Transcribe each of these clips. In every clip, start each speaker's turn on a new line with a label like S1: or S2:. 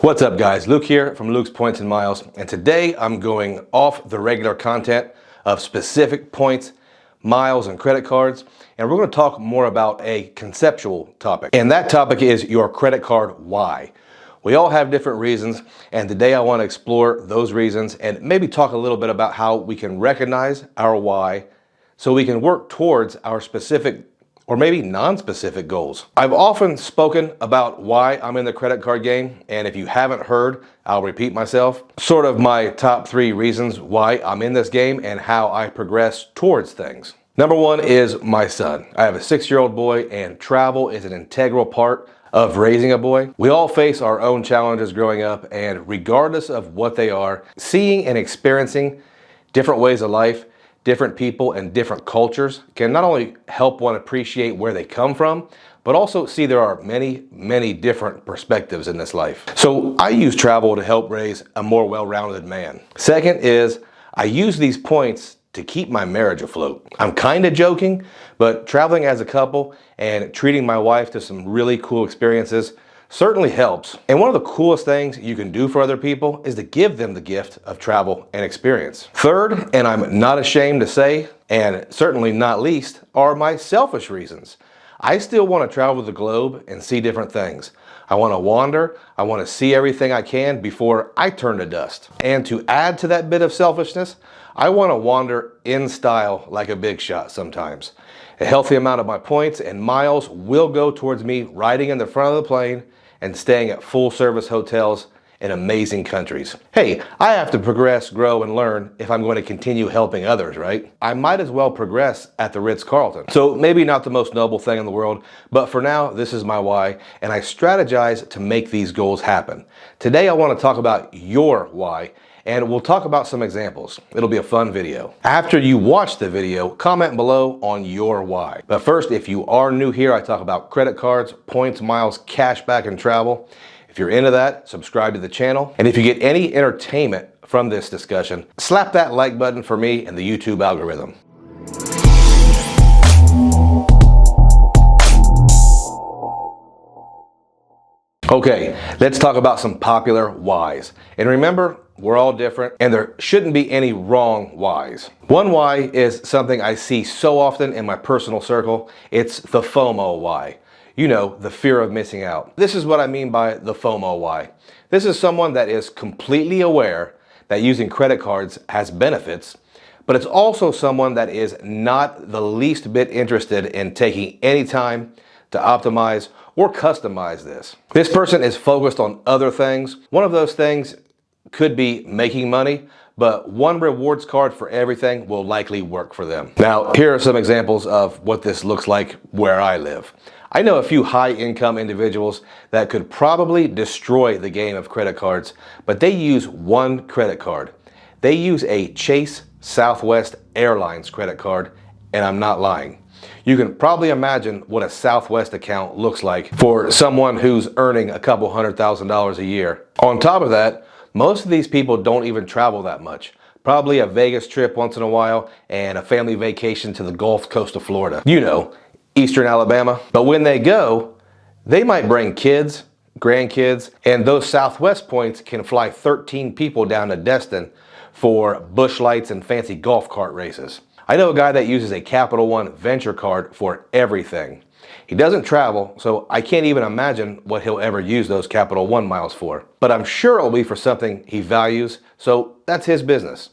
S1: What's up guys, Luke here from Luke's Points and Miles, and today I'm going off the regular content of specific points, miles, and credit cards, and we're going to talk more about a conceptual topic. And that topic is your credit card why. We all have different reasons, and today I want to explore those reasons and maybe talk a little bit about how we can recognize our why so we can work towards our specific or maybe non-specific goals. I've often spoken about why I'm in the credit card game, and if you haven't heard, I'll repeat myself. Sort of my top 3 reasons why I'm in this game and how I progress towards things. Number 1 is my son. I have a 6-year-old boy, and travel is an integral part of raising a boy. We all face our own challenges growing up, and regardless of what they are, seeing and experiencing different ways of life, different people and different cultures can not only help one appreciate where they come from, but also see there are many different perspectives in this life. So I use travel to help raise a more well-rounded man. Second is I use these points to keep my marriage afloat. I'm kind of joking, but traveling as a couple and treating my wife to some really cool experiences certainly helps. And one of the coolest things you can do for other people is to give them the gift of travel and experience. Third, and I'm not ashamed to say, and certainly not least, are my selfish reasons. I still want to travel the globe and see different things. I want to wander. I want to see everything I can before I turn to dust. And to add to that bit of selfishness, I want to wander in style like a big shot sometimes. A healthy amount of my points and miles will go towards me riding in the front of the plane and staying at full service hotels in amazing countries. Hey, I have to progress, grow, and learn if I'm going to continue helping others, right? I might as well progress at the Ritz-Carlton. So maybe not the most noble thing in the world, but for now, this is my why, and I strategize to make these goals happen. Today, I want to talk about your why, and we'll talk about some examples. It'll be a fun video. After you watch the video, comment below on your why. But first, if you are new here, I talk about credit cards, points, miles, cashback, and travel. If you're into that, subscribe to the channel. And if you get any entertainment from this discussion, slap that like button for me and the YouTube algorithm. Okay, let's talk about some popular whys. And remember, we're all different, and there shouldn't be any wrong whys. One why is something I see so often in my personal circle. It's the FOMO why. You know, the fear of missing out. This is what I mean by the FOMO why. This is someone that is completely aware that using credit cards has benefits, but it's also someone that is not the least bit interested in taking any time to optimize or customize this. This person is focused on other things. One of those things could be making money, but one rewards card for everything will likely work for them. Now, here are some examples of what this looks like where I live. I know a few high-income individuals that could probably destroy the game of credit cards, but they use one credit card. They use a Chase Southwest Airlines credit card, and I'm not lying. You can probably imagine what a Southwest account looks like for someone who's earning a couple $100,000 a year. On top of that, most of these people don't even travel that much. Probably a Vegas trip once in a while and a family vacation to the Gulf Coast of Florida. You know, Eastern Alabama. But when they go, they might bring kids, grandkids, and those Southwest points can fly 13 people down to Destin for bush lights and fancy golf cart races. I know a guy that uses a Capital One Venture card for everything. He doesn't travel, so I can't even imagine what he'll ever use those Capital One miles for. But I'm sure it'll be for something he values, so that's his business.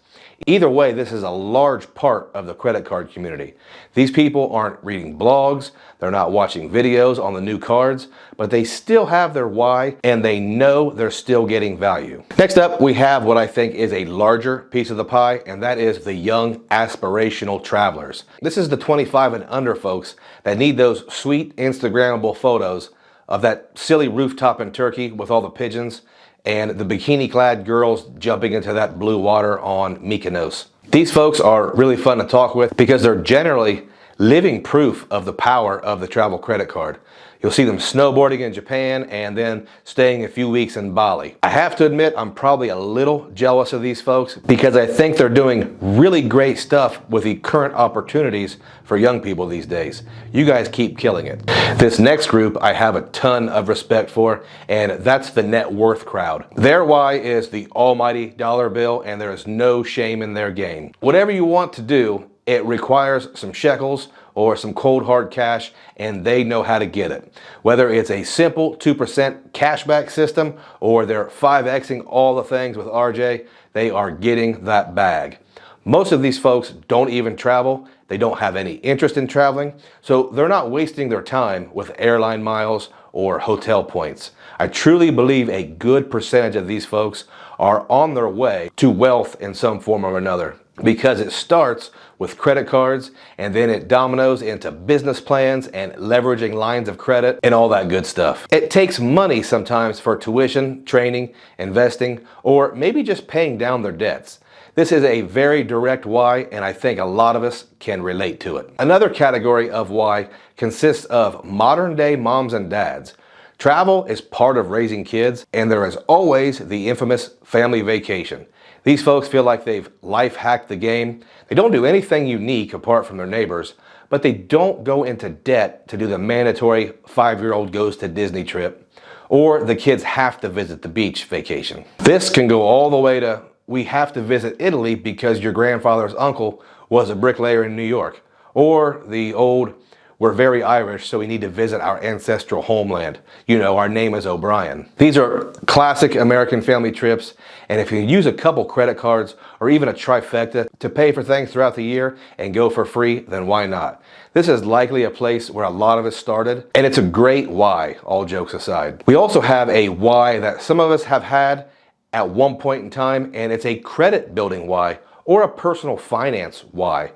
S1: Either way, this is a large part of the credit card community. These people aren't reading blogs, they're not watching videos on the new cards, but they still have their why and they know they're still getting value. Next up, we have what I think is a larger piece of the pie, and that is the young aspirational travelers. This is the 25 and under folks that need those sweet Instagrammable photos of that silly rooftop in Turkey with all the pigeons and the bikini-clad girls jumping into that blue water on Mykonos. These folks are really fun to talk with because they're generally living proof of the power of the travel credit card. You'll see them snowboarding in Japan and then staying a few weeks in Bali. I have to admit, I'm probably a little jealous of these folks because I think they're doing really great stuff with the current opportunities for young people these days. You guys keep killing it. This next group I have a ton of respect for, and that's the net worth crowd. Their why is the almighty dollar bill, and there is no shame in their game. Whatever you want to do, it requires some shekels or some cold hard cash, and they know how to get it. Whether it's a simple 2% cashback system or they're 5Xing all the things with RJ, they are getting that bag. Most of these folks don't even travel. They don't have any interest in traveling, so they're not wasting their time with airline miles or hotel points. I truly believe a good percentage of these folks are on their way to wealth in some form or another, because it starts with credit cards and then it dominoes into business plans and leveraging lines of credit and all that good stuff. It takes money sometimes for tuition, training, investing, or maybe just paying down their debts. This is a very direct why, and I think a lot of us can relate to it. Another category of why consists of modern day moms and dads. Travel is part of raising kids, and there is always the infamous family vacation. These folks feel like they've life hacked the game. They don't do anything unique apart from their neighbors, but they don't go into debt to do the mandatory 5-year-old goes to Disney trip, or the kids have to visit the beach vacation. This can go all the way to we have to visit Italy because your grandfather's uncle was a bricklayer in New York, or the old we're very Irish, so we need to visit our ancestral homeland. You know, our name is O'Brien. These are classic American family trips, and if you use a couple credit cards or even a trifecta to pay for things throughout the year and go for free, then why not? This is likely a place where a lot of us started, and it's a great why, all jokes aside. We also have a why that some of us have had at one point in time, and it's a credit building why or a personal finance why.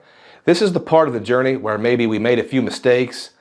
S1: This is the part of the journey where maybe we made a few mistakes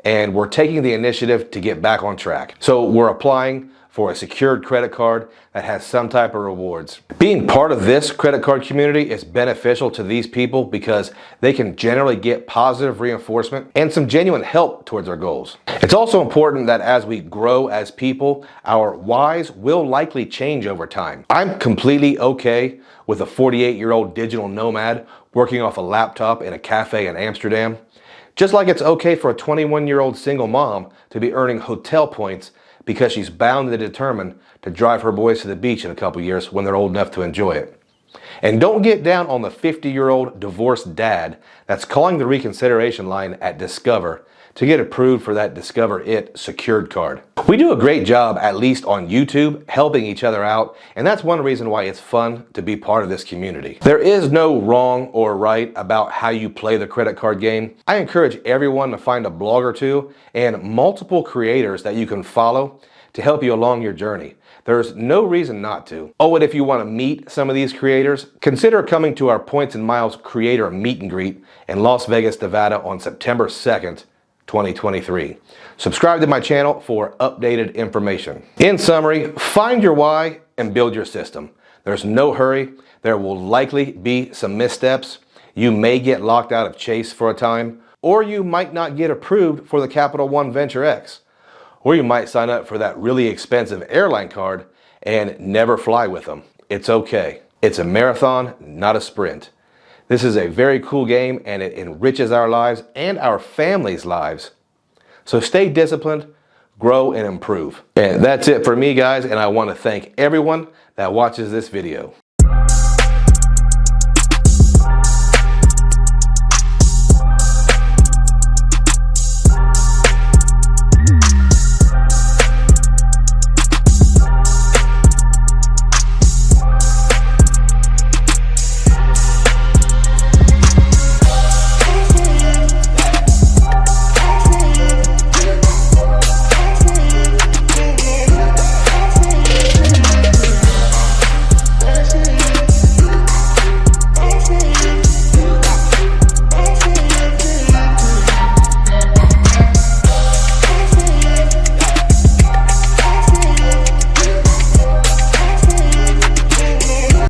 S1: and we're taking the initiative to get back on track. So we're applying for a secured credit card that has some type of rewards. Being part of this credit card community is beneficial to these people because they can generally get positive reinforcement and some genuine help towards their goals. It's also important that as we grow as people, our whys will likely change over time. I'm completely okay with a 48-year-old digital nomad working off a laptop in a cafe in Amsterdam, just like it's okay for a 21-year-old single mom to be earning hotel points because she's bound and determined to drive her boys to the beach in a couple years when they're old enough to enjoy it. And don't get down on the 50-year-old divorced dad that's calling the reconsideration line at Discover to get approved for that Discover It secured card. We do a great job, at least on YouTube, helping each other out, and that's one reason why it's fun to be part of this community. There is no wrong or right about how you play the credit card game. I encourage everyone to find a blog or two and multiple creators that you can follow to help you along your journey. There's no reason not to. Oh, and if you want to meet some of these creators, consider coming to our Points and Miles creator meet and greet in Las Vegas, Nevada on September 2nd, 2023. Subscribe to my channel for updated information. In summary, find your why and build your system. There's no hurry. There will likely be some missteps. You may get locked out of Chase for a time, or you might not get approved for the Capital One Venture X, or you might sign up for that really expensive airline card and never fly with them. It's okay. It's a marathon, not a sprint. This is a very cool game, and it enriches our lives and our families' lives. So stay disciplined, grow, and improve. And that's it for me, guys, and I want to thank everyone that watches this video.